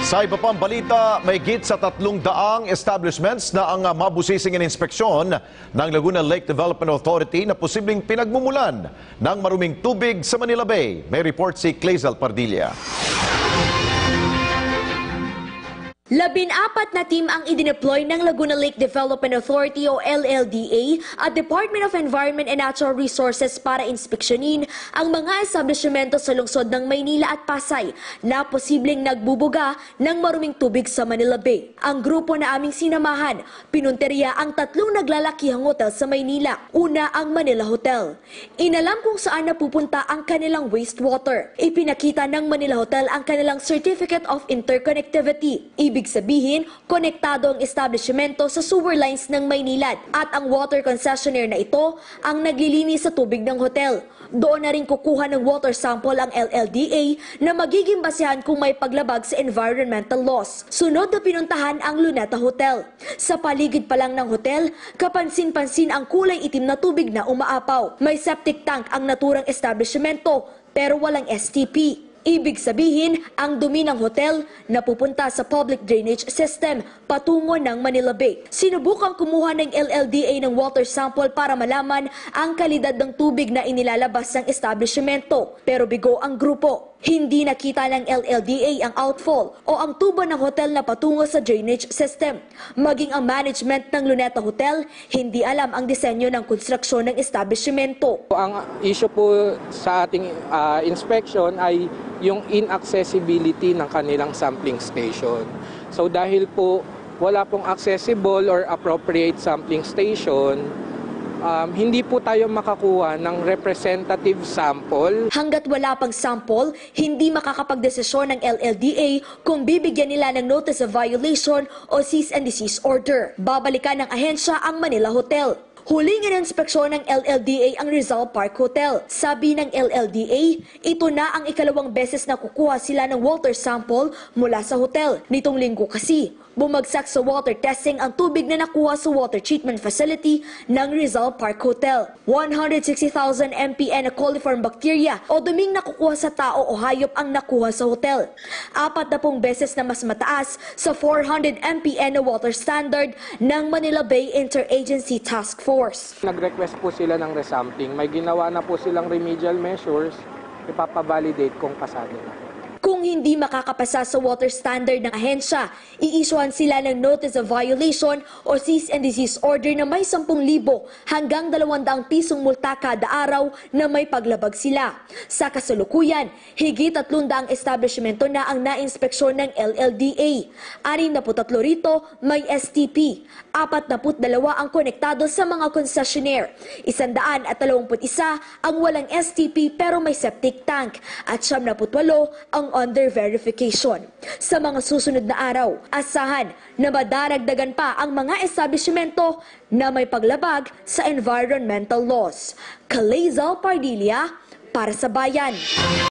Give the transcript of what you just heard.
Sa iba pang balita, mahigit sa 300 establishments na ang mabusising inspeksyon ng Laguna Lake Development Authority na posibleng pinagmumulan ng maruming tubig sa Manila Bay. May report si Clazel Pardilla. 14 na team ang idineploy ng Laguna Lake Development Authority o LLDA at Department of Environment and Natural Resources para inspeksyonin ang mga establishmento sa lungsod ng Maynila at Pasay na posibleng nagbubuga ng maruming tubig sa Manila Bay. Ang grupo na aming sinamahan, pinunteriya ang 3 naglalakihang hotel sa Maynila. Una ang Manila Hotel. Inalam kung saan napupunta ang kanilang wastewater. Ipinakita ng Manila Hotel ang kanilang Certificate of Interconnectivity. Ibig sabihin, konektado ang establishmento sa sewer lines ng Maynilad at ang water concessionaire na ito ang naglilinis sa tubig ng hotel. Doon na rin kukuha ng water sample ang LLDA na magiging basehan kung may paglabag sa environmental laws. Sunod na pinuntahan ang Luneta Hotel. Sa paligid pa lang ng hotel, kapansin-pansin ang kulay itim na tubig na umaapaw. May septic tank ang naturang establishmento pero walang STP. Ibig sabihin, ang dumi ng hotel napupunta sa public drainage system patungo ng Manila Bay. Sinubukang kumuha ng LLDA ng water sample para malaman ang kalidad ng tubig na inilalabas ng establishmento. Pero bigo ang grupo. Hindi nakita ng LLDA ang outfall o ang tubo ng hotel na patungo sa drainage system. Maging ang management ng Luneta Hotel, hindi alam ang disenyo ng konstruksyon ng establishmento. Ang issue po sa ating inspection ay yung inaccessibility ng kanilang sampling station. So dahil po wala pong accessible or appropriate sampling station, hindi po tayo makakuha ng representative sample. Hanggat wala pang sample, hindi makakapagdesisyon ng LLDA kung bibigyan nila ng notice of violation o cease and desist order. Babalikan ng ahensya ang Manila Hotel. Huling inspeksyon ng LLDA ang Rizal Park Hotel. Sabi ng LLDA, ito na ang ikalawang beses na kukuha sila ng water sample mula sa hotel. Nitong linggo kasi, bumagsak sa water testing ang tubig na nakuha sa water treatment facility ng Rizal Park Hotel. 160,000 mpn na coliform bacteria o duming nakukuha sa tao o hayop ang nakuha sa hotel. 40 beses na mas mataas sa 400 mpn na water standard ng Manila Bay Interagency Task Force. Nag-request po sila ng resampling. May ginawa na po silang remedial measures, ipapavalidate kung pasado na. Kung hindi makakapasa sa water standard ng ahensya, iisuhan sila ng notice of violation o cease and desist order na may 10,000 hanggang 200 pisong multa kada araw na may paglabag sila. Sa kasalukuyan, higit 300 establishmento na ang nainspeksyon ng LLDA. 63 rito may STP, 42 ang konektado sa mga concessionaire, 121 ang walang STP pero may septic tank, at 78 ang under verification. Sa mga susunod na araw, asahan na madaragdagan pa ang mga establishmento na may paglabag sa environmental laws. Clazel Pardilla para sa Bayan.